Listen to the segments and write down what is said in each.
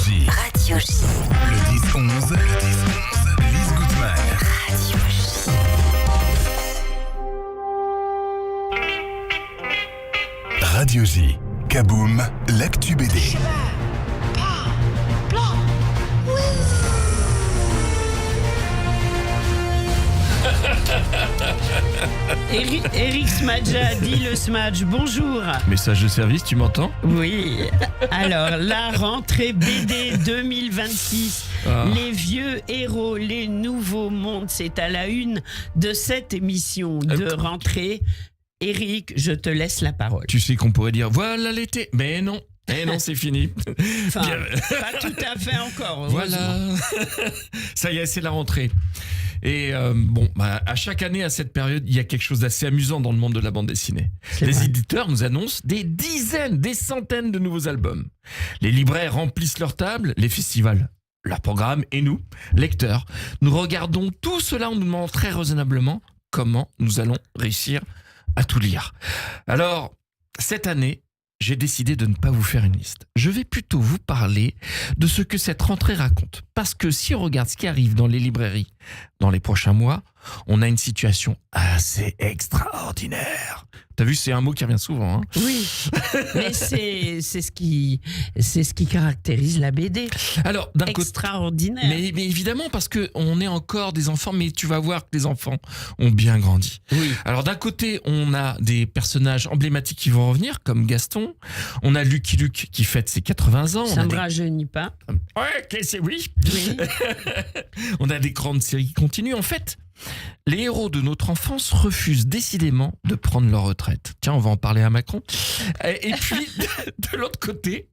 J. Radio J. Le 10-11. Lise Goodman. Radio J. Radio J. Kaboom, l'actu BD. Eric Smadja dit le Smadj, bonjour. Message de service, tu m'entends? Oui, alors la rentrée BD 2026, les vieux héros, les nouveaux mondes, c'est à la une de cette émission de rentrée. Eric, je te laisse la parole. Tu sais qu'on pourrait dire voilà l'été, mais non. Eh non, c'est fini. Enfin, pas tout à fait encore. Voilà. Ça y est, c'est la rentrée. Et à chaque année, à cette période, il y a quelque chose d'assez amusant dans le monde de la bande dessinée. Les éditeurs nous annoncent des dizaines, des centaines de nouveaux albums. Les libraires remplissent leurs tables, les festivals leur programme, et nous, lecteurs, nous regardons tout cela en nous demandant très raisonnablement comment nous allons réussir à tout lire. Alors, cette année, j'ai décidé de ne pas vous faire une liste. Je vais plutôt vous parler de ce que cette rentrée raconte. Parce que si on regarde ce qui arrive dans les librairies dans les prochains mois, on a une situation assez extraordinaire. T'as vu, c'est un mot qui revient souvent. Hein, oui, mais c'est ce qui caractérise la BD. Alors, d'un côté, extraordinaire. Mais évidemment, parce qu'on est encore des enfants, mais tu vas voir que les enfants ont bien grandi. Oui. Alors, d'un côté, on a des personnages emblématiques qui vont revenir, comme Gaston. On a Lucky Luke qui fête ses 80 ans. Ça ne me rajeunit pas. Ouais, c'est oui. Oui. On a des grandes séries qui continuent. En fait, les héros de notre enfance refusent décidément de prendre leur retraite. Tiens, on va en parler à Macron. Et puis, de l'autre côté,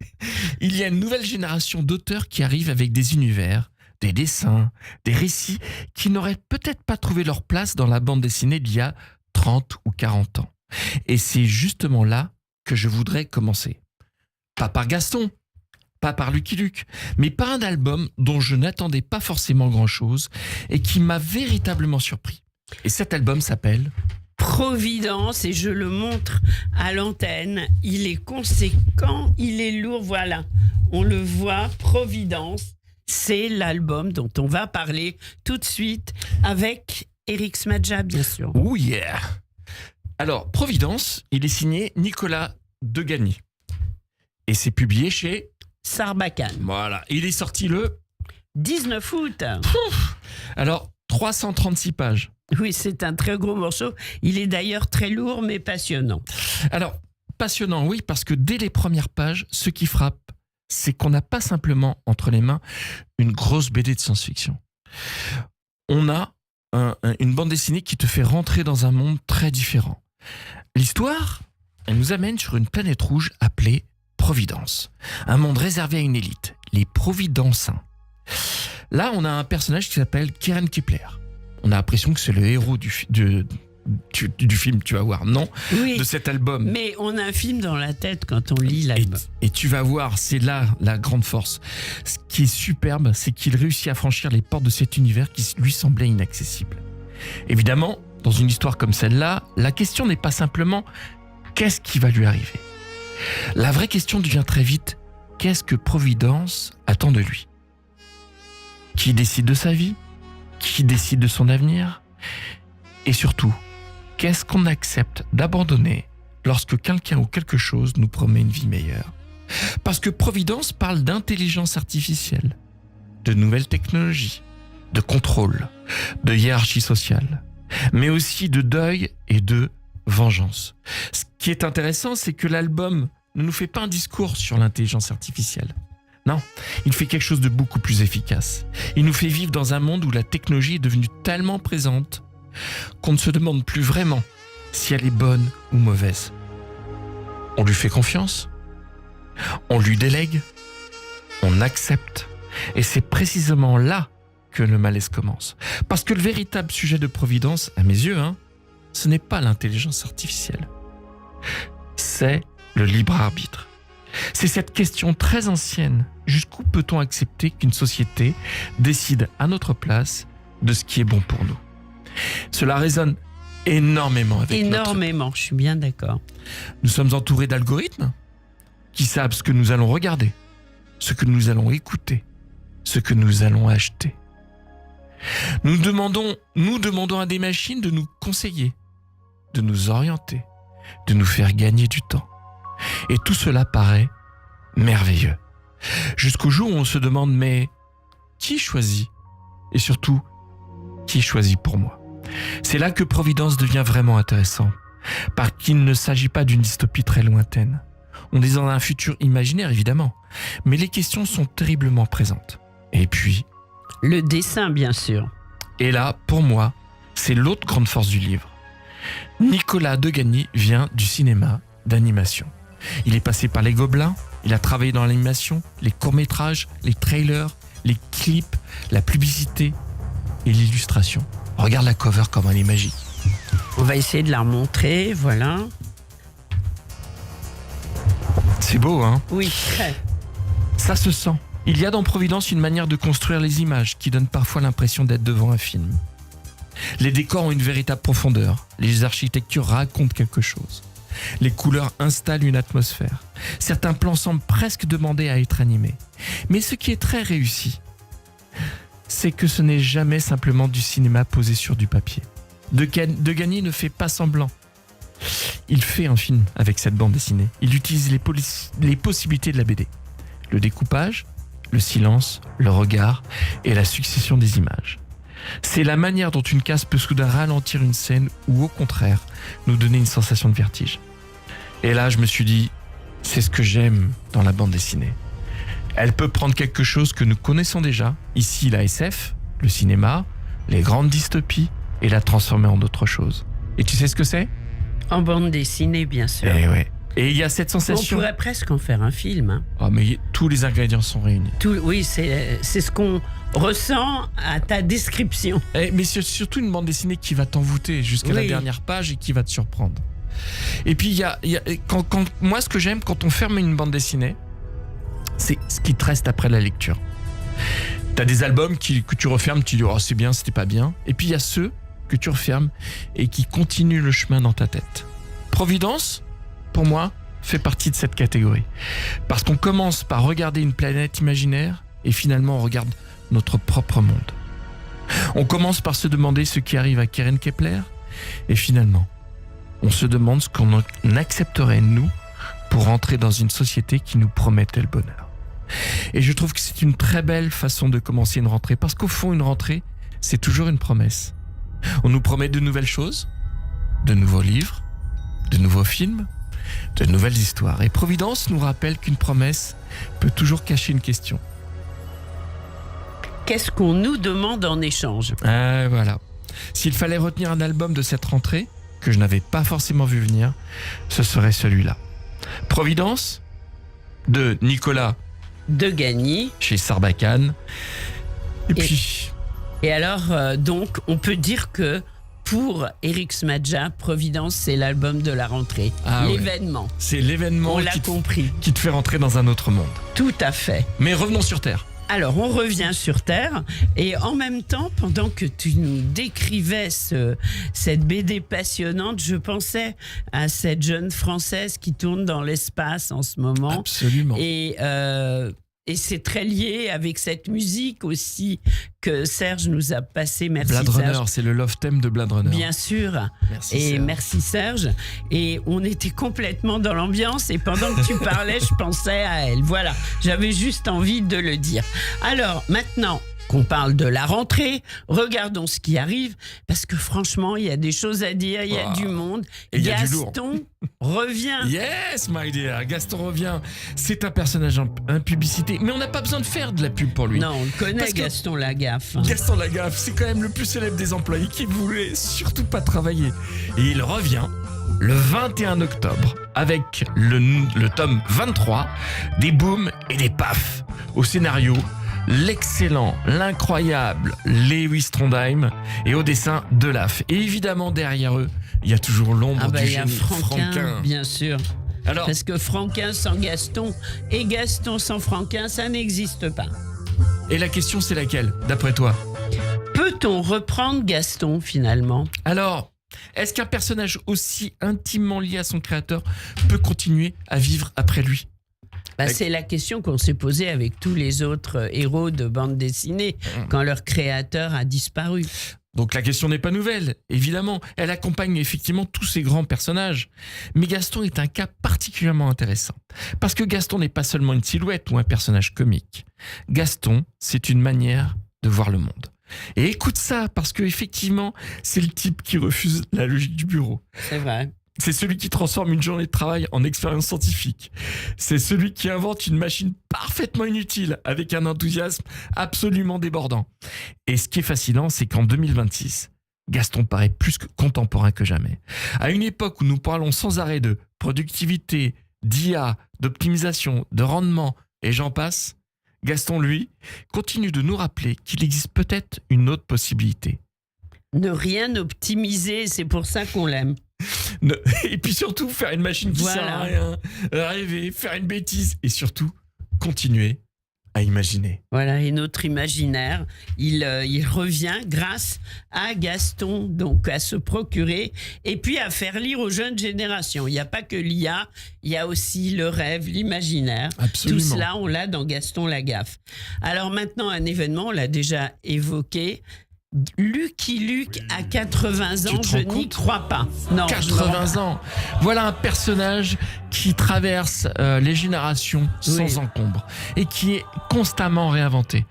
il y a une nouvelle génération d'auteurs qui arrivent avec des univers, des dessins, des récits qui n'auraient peut-être pas trouvé leur place dans la bande dessinée d'il y a 30 ou 40 ans. Et c'est justement là que je voudrais commencer. Pas par Gaston, pas par Lucky Luke, mais par un album dont je n'attendais pas forcément grand-chose et qui m'a véritablement surpris. Et cet album s'appelle Providence, et je le montre à l'antenne. Il est conséquent, il est lourd, voilà. On le voit, Providence, c'est l'album dont on va parler tout de suite avec Eric Smadja, bien sûr. Oh yeah. Alors, Providence, il est signé Nicolas Degany. Et c'est publié chez Sarbacane. Voilà, il est sorti le 19 août. Alors, 336 pages. Oui, c'est un très gros morceau. Il est d'ailleurs très lourd, mais passionnant. Alors, passionnant, oui, parce que dès les premières pages, ce qui frappe, c'est qu'on n'a pas simplement entre les mains une grosse BD de science-fiction. On a une bande dessinée qui te fait rentrer dans un monde très différent. L'histoire, elle nous amène sur une planète rouge appelée Providence. Un monde réservé à une élite, les Providençins. Là, on a un personnage qui s'appelle Kieran Kepler. On a l'impression que c'est le héros du film, tu vas voir, non, oui, de cet album. Mais on a un film dans la tête quand on lit l'album. Et tu vas voir, c'est là la grande force. Ce qui est superbe, c'est qu'il réussit à franchir les portes de cet univers qui lui semblait inaccessible. Évidemment, dans une histoire comme celle-là, la question n'est pas simplement qu'est-ce qui va lui arriver. La vraie question devient très vite, qu'est-ce que Providence attend de lui? Qui décide de sa vie? Qui décide de son avenir? Et surtout, qu'est-ce qu'on accepte d'abandonner lorsque quelqu'un ou quelque chose nous promet une vie meilleure? Parce que Providence parle d'intelligence artificielle, de nouvelles technologies, de contrôle, de hiérarchie sociale, mais aussi de deuil et de vengeance. Ce qui est intéressant, c'est que l'album ne nous fait pas un discours sur l'intelligence artificielle. Non, il fait quelque chose de beaucoup plus efficace. Il nous fait vivre dans un monde où la technologie est devenue tellement présente qu'on ne se demande plus vraiment si elle est bonne ou mauvaise. On lui fait confiance, on lui délègue, on accepte. Et c'est précisément là que le malaise commence. Parce que le véritable sujet de Providence, à mes yeux, ce n'est pas l'intelligence artificielle. C'est le libre arbitre. C'est cette question très ancienne. Jusqu'où peut-on accepter qu'une société décide à notre place de ce qui est bon pour nous? Cela résonne énormément avec Énormément, je suis bien d'accord. Nous sommes entourés d'algorithmes qui savent ce que nous allons regarder, ce que nous allons écouter, ce que nous allons acheter. Nous demandons à des machines de nous conseiller, de nous orienter, de nous faire gagner du temps. Et tout cela paraît merveilleux. Jusqu'au jour où on se demande, mais qui choisit ? Et surtout, qui choisit pour moi ? C'est là que Providence devient vraiment intéressant, parce qu'il ne s'agit pas d'une dystopie très lointaine. On est dans un futur imaginaire, évidemment, mais les questions sont terriblement présentes. Et puis, Le dessin, bien sûr. et là, pour moi, c'est l'autre grande force du livre. Nicolas Degany vient du cinéma d'animation. Il est passé par les Gobelins, il a travaillé dans l'animation, les courts-métrages, les trailers, les clips, la publicité et l'illustration. Regarde la cover comme elle est magique. On va essayer de la remontrer, voilà. C'est beau, hein ? Oui, très. Ça se sent. Il y a dans Providence une manière de construire les images qui donne parfois l'impression d'être devant un film. Les décors ont une véritable profondeur. Les architectures racontent quelque chose. Les couleurs installent une atmosphère. Certains plans semblent presque demander à être animés. Mais ce qui est très réussi, c'est que ce n'est jamais simplement du cinéma posé sur du papier. Degany ne fait pas semblant. Il fait un film avec cette bande dessinée. Il utilise les possibilités de la BD. Le découpage, le silence, le regard et la succession des images. C'est la manière dont une case peut soudain ralentir une scène ou au contraire nous donner une sensation de vertige. Et là, je me suis dit, c'est ce que j'aime dans la bande dessinée. Elle peut prendre quelque chose que nous connaissons déjà, ici la SF, le cinéma, les grandes dystopies, et la transformer en autre chose. Et tu sais ce que c'est ? En bande dessinée, bien sûr. Eh ouais. Et il y a cette On sensation... pourrait presque en faire un film. Hein. Oh, mais tous les ingrédients sont réunis. Oui, c'est ce qu'on ressent à ta description. Mais c'est surtout une bande dessinée qui va t'envoûter jusqu'à la Oui. dernière page et qui va te surprendre. Et puis, moi, ce que j'aime quand on ferme une bande dessinée, c'est ce qui te reste après la lecture. T'as des albums que tu refermes, tu dis « Oh, c'est bien, c'était pas bien ». Et puis, il y a ceux que tu refermes et qui continuent le chemin dans ta tête. Providence, pour moi, fait partie de cette catégorie. Parce qu'on commence par regarder une planète imaginaire et finalement, on regarde notre propre monde. On commence par se demander ce qui arrive à Keren Kepler et finalement, on se demande ce qu'on accepterait, nous, pour entrer dans une société qui nous promettait le bonheur. Et je trouve que c'est une très belle façon de commencer une rentrée, parce qu'au fond, une rentrée, c'est toujours une promesse. On nous promet de nouvelles choses, de nouveaux livres, de nouveaux films, de nouvelles histoires. Et Providence nous rappelle qu'une promesse peut toujours cacher une question. Qu'est-ce qu'on nous demande en échange ? Voilà. S'il fallait retenir un album de cette rentrée, que je n'avais pas forcément vu venir, ce serait celui-là. Providence, de Nicolas Degany. chez Sarbacane. Et puis, Et alors, donc, on peut dire que pour Eric Smadja, Providence, c'est l'album de la rentrée. Ah ouais. L'événement. c'est l'événement On l'a qui compris. te fait rentrer dans un autre monde. Tout à fait. Mais revenons sur Terre. Alors, on revient sur Terre et en même temps, pendant que tu nous décrivais cette BD passionnante, je pensais à cette jeune Française qui tourne dans l'espace en ce moment. Absolument. Et c'est très lié avec cette musique aussi que Serge nous a passé. Merci Blade Runner, Serge. c'est le love theme de Blade Runner. Bien sûr. Merci, Et Serge. merci Serge. Et on était complètement dans l'ambiance et pendant que tu parlais, je pensais à elle. Voilà, j'avais juste envie de le dire. Alors maintenant qu'on parle de la rentrée, regardons ce qui arrive parce que franchement, il y a des choses à dire, il y a Wow. du monde. Et il y a du lourd. Gaston revient. Yes, my dear. Gaston revient. C'est un personnage en publicité. Mais on n'a pas besoin de faire de la pub pour lui. Non, on le connaît, Parce que- Gaston Lagaffe. Gaston Lagaffe, c'est quand même le plus célèbre des employés qui voulait surtout pas travailler. Et il revient le 21 octobre avec le tome 23 des Booms et des Paf. Au scénario, l'excellent, l'incroyable Lewis Trondheim et au dessin Delaf. Et évidemment, derrière eux, il y a toujours l'ombre du Il y a génie Franquin, bien sûr. Alors, Parce que Franquin sans Gaston et Gaston sans Franquin, ça n'existe pas. et la question c'est laquelle, d'après toi ? Peut-on reprendre Gaston finalement ? Alors, est-ce qu'un personnage aussi intimement lié à son créateur peut continuer à vivre après lui ? C'est la question qu'on s'est posée avec tous les autres héros de bande dessinée quand leur créateur a disparu. Donc la question n'est pas nouvelle, évidemment. Elle accompagne effectivement tous ces grands personnages. Mais Gaston est un cas particulièrement intéressant. Parce que Gaston n'est pas seulement une silhouette ou un personnage comique. Gaston, c'est une manière de voir le monde. Et écoute ça, parce que effectivement, c'est le type qui refuse la logique du bureau. C'est vrai. C'est celui qui transforme une journée de travail en expérience scientifique. C'est celui qui invente une machine parfaitement inutile avec un enthousiasme absolument débordant. Et ce qui est fascinant, c'est qu'en 2026, Gaston paraît plus contemporain que jamais. À une époque où nous parlons sans arrêt de productivité, d'IA, d'optimisation, de rendement, et j'en passe, Gaston, lui, continue de nous rappeler qu'il existe peut-être une autre possibilité. Ne rien optimiser, c'est pour ça qu'on l'aime. Et puis surtout, faire une machine qui sert à rien, rêver, faire une bêtise, et surtout, continuer à imaginer. Voilà, et notre imaginaire, il revient grâce à Gaston, donc à se procurer, et puis à faire lire aux jeunes générations. Il n'y a pas que l'IA, il y a aussi le rêve, l'imaginaire. Absolument. Tout cela, on l'a dans Gaston Lagaffe. Alors maintenant, un événement, on l'a déjà évoqué, Lucky Luke à 80 ans, je n'y crois pas. Non, 80 ans. Voilà un personnage qui traverse les générations sans encombre et qui est constamment réinventé.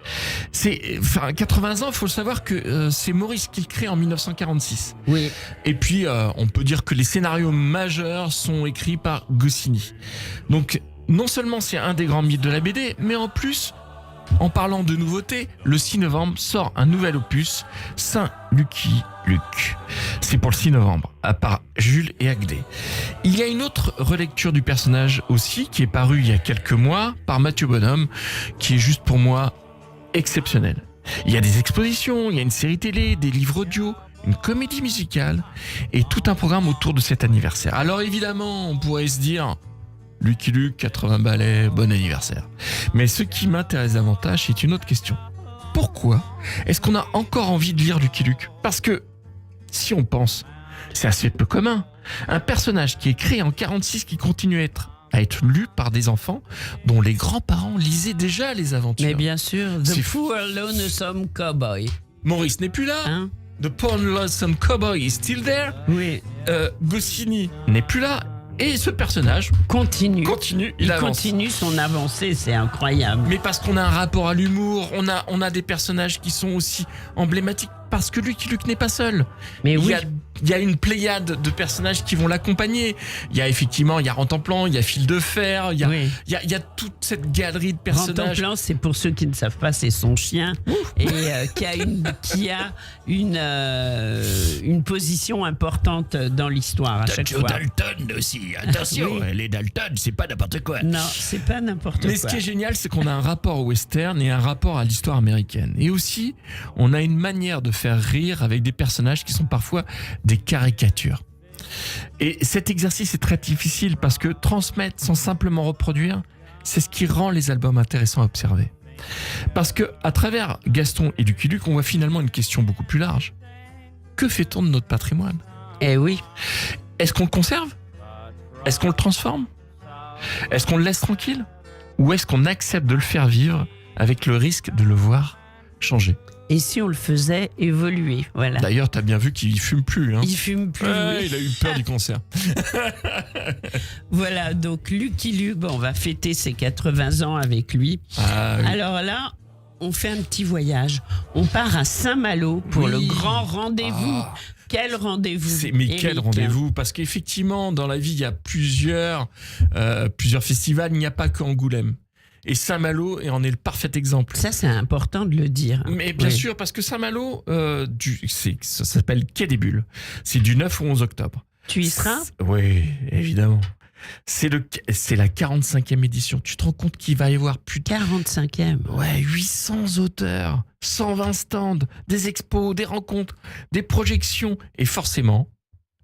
80 ans, il faut savoir que c'est Maurice qui le crée en 1946. Oui. Et puis, on peut dire que les scénarios majeurs sont écrits par Goscinny. Donc, non seulement c'est un des grands mythes de la BD, mais en plus, en parlant de nouveautés, le 6 novembre sort un nouvel opus, Saint Lucky Luke. C'est pour le 6 novembre, à part Jules et Agdé. Il y a une autre relecture du personnage aussi, qui est parue il y a quelques mois par Mathieu Bonhomme, qui est juste pour moi exceptionnelle. Il y a des expositions, il y a une série télé, des livres audio, une comédie musicale et tout un programme autour de cet anniversaire. Alors évidemment, on pourrait se dire... Lucky Luke, 80 balais, bon anniversaire. Mais ce qui m'intéresse davantage, c'est une autre question. Pourquoi est-ce qu'on a encore envie de lire Lucky Luke ? Parce que, si on pense, c'est assez peu commun. Un personnage qui est créé en 46 qui continue à être lu par des enfants dont les grands-parents lisaient déjà les aventures. Mais bien sûr, C'est The Poor Lonesome Cowboy. Maurice n'est plus là. Hein ? The Poor Lonesome Cowboy is still there. Oui. Goscinny n'est plus là. Et ce personnage Continue, il avance. Continue son avancée, c'est incroyable. Mais parce qu'on a un rapport à l'humour, on a des personnages qui sont aussi emblématiques, parce que Lucky Luke n'est pas seul. Mais oui. Il y a une pléiade de personnages qui vont l'accompagner. Il y a Rantanplan, il y a Fil de Fer, il y a toute cette galerie de personnages. Rantanplan, c'est pour ceux qui ne savent pas, c'est son chien et qui a une position importante dans l'histoire à chaque fois. Dalton aussi, attention, Oui. les Dalton, c'est pas n'importe quoi. Non, c'est pas n'importe quoi. Mais ce qui est génial, c'est qu'on a un rapport au western et un rapport à l'histoire américaine. Et aussi, on a une manière de faire rire avec des personnages qui sont parfois des caricatures. Et cet exercice est très difficile parce que transmettre sans simplement reproduire, c'est ce qui rend les albums intéressants à observer. Parce que à travers Gaston et Lucky Luke, on voit finalement une question beaucoup plus large. Que fait-on de notre patrimoine ? Eh oui. Est-ce qu'on le conserve ? Est-ce qu'on le transforme ? Est-ce qu'on le laisse tranquille ? Ou est-ce qu'on accepte de le faire vivre avec le risque de le voir changer ? Et si on le faisait évoluer, voilà. D'ailleurs, t'as bien vu qu'il fume plus. Hein. Il fume plus. Ouais, oui. il a eu peur du cancer. Voilà, donc Lucky Luke, on va fêter ses 80 ans avec lui. Ah, oui. Alors là, on fait un petit voyage. On part à Saint-Malo pour Oui. le grand rendez-vous. Ah. Quel rendez-vous, Mais Eric? quel rendez-vous ? Parce qu'effectivement, dans la vie, il y a plusieurs festivals. Il n'y a pas qu'Angoulême. Et Saint-Malo en est le parfait exemple. Ça, c'est important de le dire. Mais bien Oui. sûr, parce que Saint-Malo, ça s'appelle Quai des Bulles. C'est du 9 au 11 octobre. Tu y seras ? Oui, évidemment. C'est la 45e édition. Tu te rends compte qu'il va y avoir plus de 45e. Ouais, 800 auteurs, 120 stands, des expos, des rencontres, des projections. Et forcément,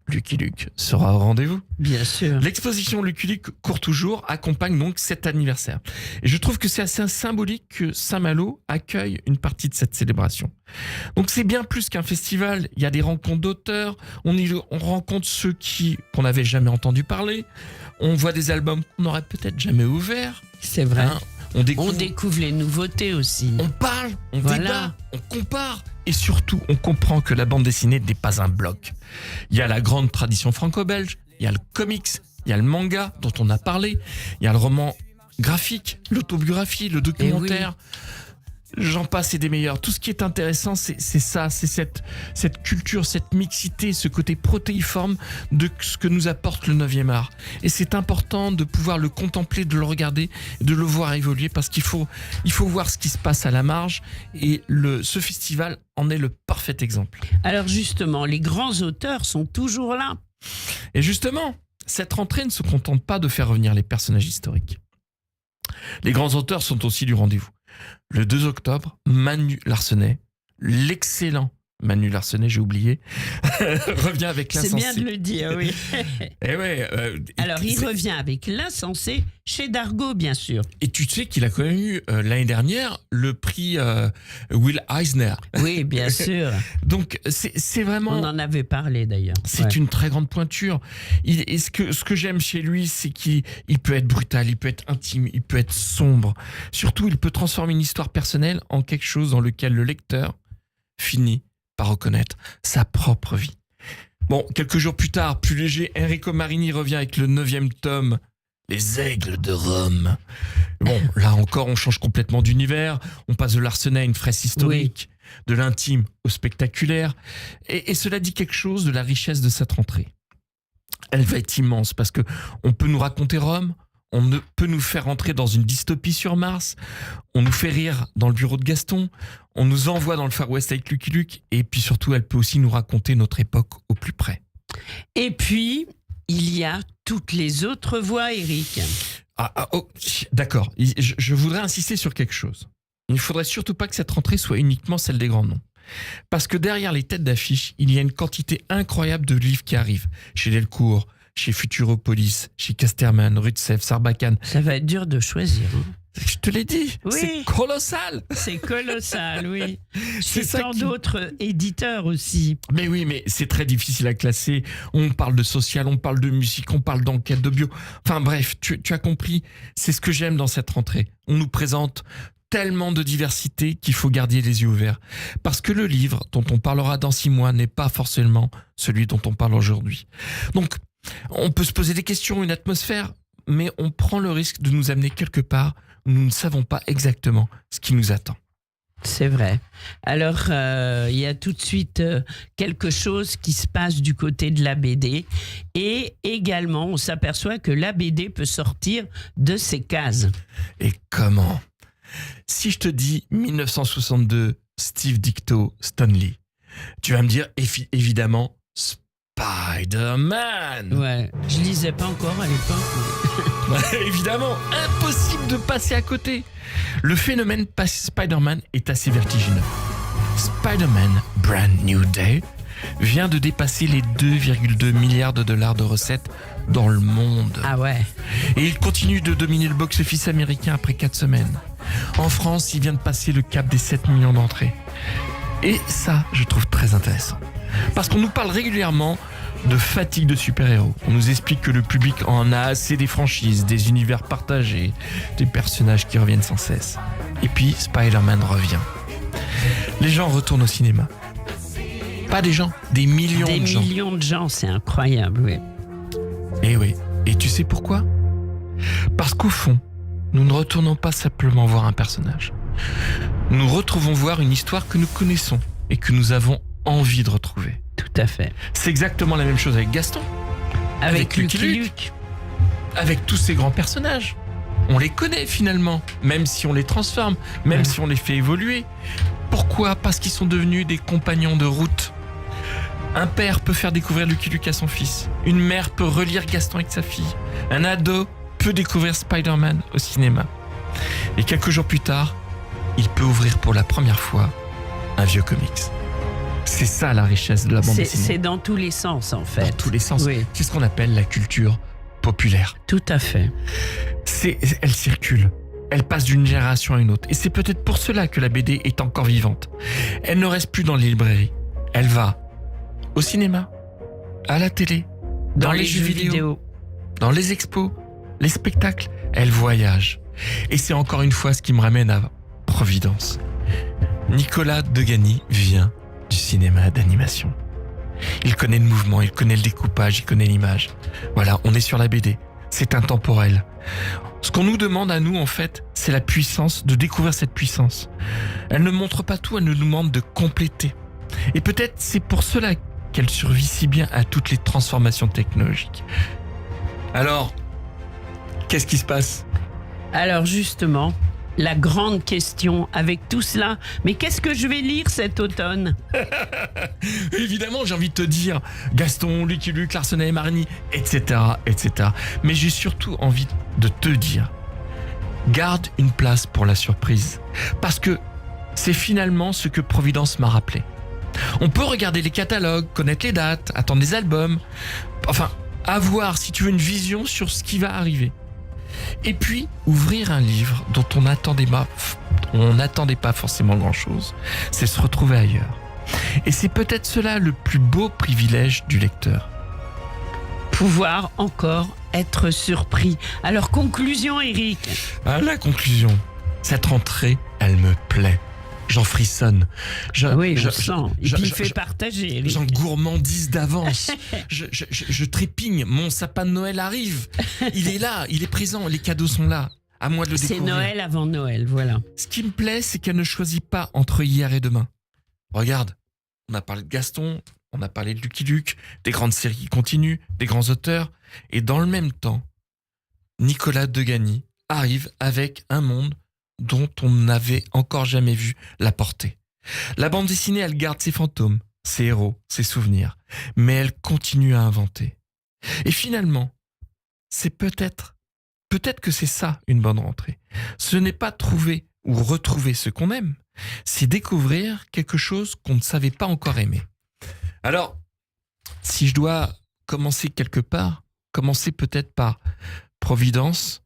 Lucky Luke sera au rendez-vous. Bien sûr. L'exposition Lucky Luke court toujours, accompagne donc cet anniversaire. Et je trouve que c'est assez symbolique que Saint-Malo accueille une partie de cette célébration. Donc c'est bien plus qu'un festival, il y a des rencontres d'auteurs, on rencontre ceux qu'on n'avait jamais entendu parler, On voit des albums qu'on n'aurait peut-être jamais ouverts. C'est vrai. hein. On On découvre les nouveautés aussi. on parle, on Voilà. débat, on compare. Et surtout, on comprend que la bande dessinée n'est pas un bloc. Il y a la grande tradition franco-belge, il y a le comics, il y a le manga dont on a parlé, il y a le roman graphique, l'autobiographie, le documentaire. J'en passe et des meilleurs. Tout ce qui est intéressant, c'est ça, c'est cette culture, cette mixité, ce côté protéiforme de ce que nous apporte le 9e art. Et c'est important de pouvoir le contempler, de le regarder, de le voir évoluer, parce qu'il faut voir ce qui se passe à la marge. Et ce festival en est le parfait exemple. Alors justement, les grands auteurs sont toujours là. Et justement, cette rentrée ne se contente pas de faire revenir les personnages historiques. Les grands auteurs sont aussi du rendez-vous. Le 2 octobre, Manu Larsenet, l'excellent Manu Larsenet, j'ai oublié, revient avec C'est l'Insensé. bien de le dire, oui. Et ouais, Alors, il revient avec l'Insensé chez Dargaud, bien sûr. Et tu sais qu'il a quand même eu l'année dernière le prix Will Eisner. Oui, bien sûr. Donc c'est vraiment... On en avait parlé d'ailleurs. C'est Ouais. une très grande pointure. Et ce que j'aime chez lui, c'est qu'il peut être brutal, il peut être intime, il peut être sombre. Surtout, il peut transformer une histoire personnelle en quelque chose dans lequel le lecteur finit par reconnaître sa propre vie. Bon, quelques jours plus tard, plus léger, Enrico Marini revient avec le 9e tome, Les Aigles de Rome. Bon, là encore, on change complètement d'univers. On passe de Larsenet à une fresque historique, de l'intime au spectaculaire. Et cela dit quelque chose de la richesse de cette rentrée. Elle va être immense parce que on peut nous raconter Rome, peut nous faire entrer dans une dystopie sur Mars, on nous fait rire dans le bureau de Gaston, on nous envoie dans le Far West avec Lucky Luke, et puis surtout, elle peut aussi nous raconter notre époque au plus près. Et puis, il y a toutes les autres voix, Eric. D'accord, je voudrais insister sur quelque chose. Il ne faudrait surtout pas que cette rentrée soit uniquement celle des grands noms. Parce que derrière les têtes d'affiche, il y a une quantité incroyable de livres qui arrivent. Chez Delcourt, chez Futuropolis, chez Casterman, Rutsev, Sarbacane. Ça va être dur de choisir. Hein. Je te l'ai dit, Oui. c'est colossal. C'est colossal, oui. C'est Chez ça tant qui- d'autres éditeurs aussi. Mais oui, mais c'est très difficile à classer. On parle de social, on parle de musique, on parle d'enquête, de bio. Enfin bref, tu as compris, c'est ce que j'aime dans cette rentrée. On nous présente tellement de diversité qu'il faut garder les yeux ouverts. Parce que le livre dont on parlera dans 6 mois n'est pas forcément celui dont on parle aujourd'hui. Donc, on peut se poser des questions, une atmosphère, mais on prend le risque de nous amener quelque part où nous ne savons pas exactement ce qui nous attend. C'est vrai. Alors, il y a tout de suite quelque chose qui se passe du côté de la BD. Et également, on s'aperçoit que la BD peut sortir de ses cases. Et comment ? Si je te dis 1962, Steve Ditko, Stan Lee, tu vas me dire évidemment Spider-Man. Ouais, je lisais pas encore à l'époque. Évidemment, impossible de passer à côté. Le phénomène Spider-Man est assez vertigineux. Spider-Man Brand New Day vient de dépasser les 2,2 milliards de dollars de recettes dans le monde. Ah ouais. Et il continue de dominer le box-office américain après 4 semaines. En France, il vient de passer le cap des 7 millions d'entrées. Et ça, je trouve très intéressant. Parce qu'on nous parle régulièrement de fatigue de super-héros. On nous explique que le public en a assez des franchises, des univers partagés, des personnages qui reviennent sans cesse. Et puis, Spider-Man revient. Les gens retournent au cinéma. Pas des gens, des millions Des de gens. millions de gens, c'est incroyable, oui. Et oui. Et tu sais pourquoi ? Parce qu'au fond, nous ne retournons pas simplement voir un personnage. Nous retrouvons voir une histoire que nous connaissons et que nous avons envie de retrouver. Tout à fait. C'est exactement la même chose avec Gaston, Avec Lucky Lucky Luke. Luke. avec tous ces grands personnages. On les connaît finalement, même si on les transforme, même Ouais. si on les fait évoluer. Pourquoi ? Parce qu'ils sont devenus des compagnons de route. Un père peut faire découvrir Lucky Luke à son fils. Une mère peut relire Gaston avec sa fille. Un ado peut découvrir Spider-Man au cinéma. Et quelques jours plus tard, il peut ouvrir pour la première fois un vieux comics. C'est ça la richesse de la bande dessinée. C'est dans tous les sens, en fait. Dans tous les sens. Oui, C'est ce qu'on appelle la culture populaire. tout à fait. Elle circule. Elle passe d'une génération à une autre. Et c'est peut-être pour cela que la BD est encore vivante. Elle ne reste plus dans les librairies. Elle va au cinéma, à la télé, dans les jeux vidéo. dans les expos, les spectacles, elle voyage. Et c'est encore une fois ce qui me ramène à Providence. Nicolas Degany vient du cinéma d'animation. Il connaît le mouvement, il connaît le découpage, il connaît l'image. Voilà, on est sur la BD. C'est intemporel. Ce qu'on nous demande à nous, en fait, c'est la puissance, de découvrir cette puissance. Elle ne montre pas tout, elle nous demande de compléter. Et peut-être c'est pour cela qu'elle survit si bien à toutes les transformations technologiques. Alors, qu'est-ce qui se passe ? Alors justement, la grande question avec tout cela, mais qu'est-ce que je vais lire cet automne ? Évidemment, j'ai envie de te dire Gaston, Lucky Luke, Larsenet et Marnie, etc., etc. Mais j'ai surtout envie de te dire, garde une place pour la surprise. Parce que c'est finalement ce que Providence m'a rappelé. On peut regarder les catalogues, connaître les dates, attendre les albums, enfin, avoir, si tu veux, une vision sur ce qui va arriver. Et puis, ouvrir un livre dont on n'attendait pas forcément grand-chose, c'est se retrouver ailleurs. Et c'est peut-être cela le plus beau privilège du lecteur. Pouvoir encore être surpris. Alors, conclusion, Eric. À la conclusion, cette rentrée, elle me plaît. J'en frissonne. Oui, je sens. Et puis, il fait partager, Eric. J'en gourmandise d'avance. Je trépigne. Mon sapin de Noël arrive. Il est là, il est présent. Les cadeaux sont là. À moi de le découvrir. C'est Noël avant Noël, voilà. Ce qui me plaît, c'est qu'elle ne choisit pas entre hier et demain. Regarde, on a parlé de Gaston, on a parlé de Lucky Luke, des grandes séries qui continuent, des grands auteurs. Et dans le même temps, Nicolas Degany arrive avec un monde dont on n'avait encore jamais vu la portée. La bande dessinée, elle garde ses fantômes, ses héros, ses souvenirs, mais elle continue à inventer. Et finalement, c'est peut-être que c'est ça une bonne rentrée. Ce n'est pas trouver ou retrouver ce qu'on aime, c'est découvrir quelque chose qu'on ne savait pas encore aimer. Alors, si je dois commencer quelque part, commencer peut-être par Providence,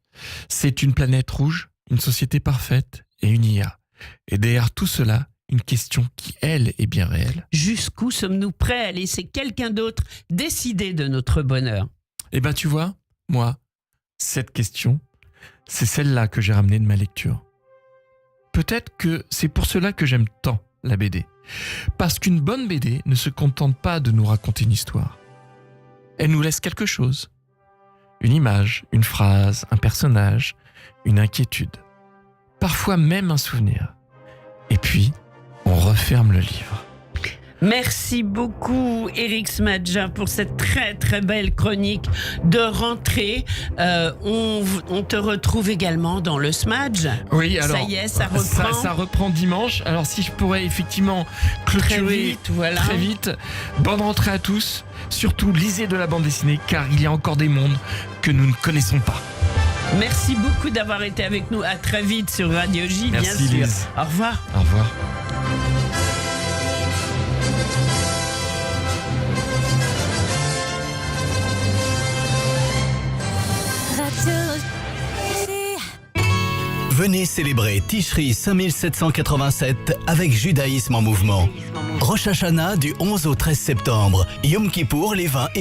c'est une planète rouge, une société parfaite et une IA. Et derrière tout cela, une question qui, elle, est bien réelle. Jusqu'où sommes-nous prêts à laisser quelqu'un d'autre décider de notre bonheur ? Eh ben, tu vois, moi, cette question, c'est celle-là que j'ai ramenée de ma lecture. Peut-être que c'est pour cela que j'aime tant la BD. Parce qu'une bonne BD ne se contente pas de nous raconter une histoire. Elle nous laisse quelque chose. Une image, une phrase, un personnage, une inquiétude, parfois même un souvenir. Et puis, on referme le livre. Merci beaucoup, Eric Smadja, pour cette très très belle chronique de rentrée. On te retrouve également dans le Smadge. Oui, alors ça y est, ça reprend. Ça reprend dimanche. Alors si je pourrais effectivement clôturer très vite. Bonne rentrée à tous. Surtout, lisez de la bande dessinée, car il y a encore des mondes que nous ne connaissons pas. Merci beaucoup d'avoir été avec nous. À très vite sur Radio J, Merci, bien sûr. Lise. Au revoir. Au revoir. Venez célébrer Tishri 5787 avec Judaïsme en mouvement. Rosh Hashanah du 11 au 13 septembre, Yom Kippour les 20 et